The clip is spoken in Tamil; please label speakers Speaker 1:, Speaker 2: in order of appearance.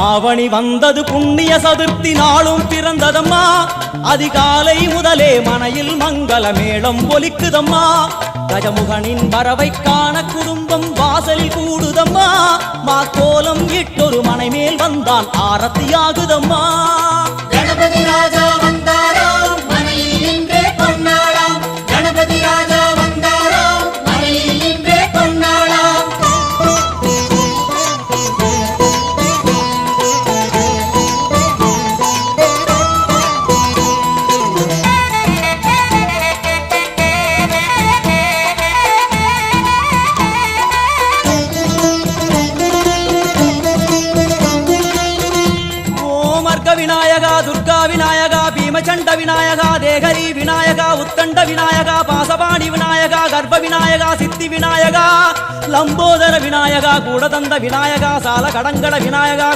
Speaker 1: ஆவணி வந்தது புண்ணிய சதுர்த்தி நாளும் பிறந்ததம்மா அதிகாலை முதலே மனையில் மங்கள மேளம் ஒலிக்குதம்மா கஜமுகனின் வரவை காண குடும்பம் வாசலில் கூடுதம்மா மா கோலம் இட்டொரு மனை மேல் வந்தான் ஆரத்தியாகுதம்மா
Speaker 2: கணபதி ராஜா வந்தாராம் மனையில் இன்றே பொன்னாளாம் கணபதி ராஜா வந்தாராம் மனையில் இன்றே பொன்னாளாம்
Speaker 1: விநாயகா துர்கா விநாயகா பீமச்சண்ட விநாயகா தேகரி விநாயகா உத்தண்ட விநாயகா பாசபாணி விநாயகா கர்ப்ப விநாயகா சித்தி விநாயகா லம்போதர விநாயகா கூடதந்த விநாயகா சால கடங்கட விநாயகா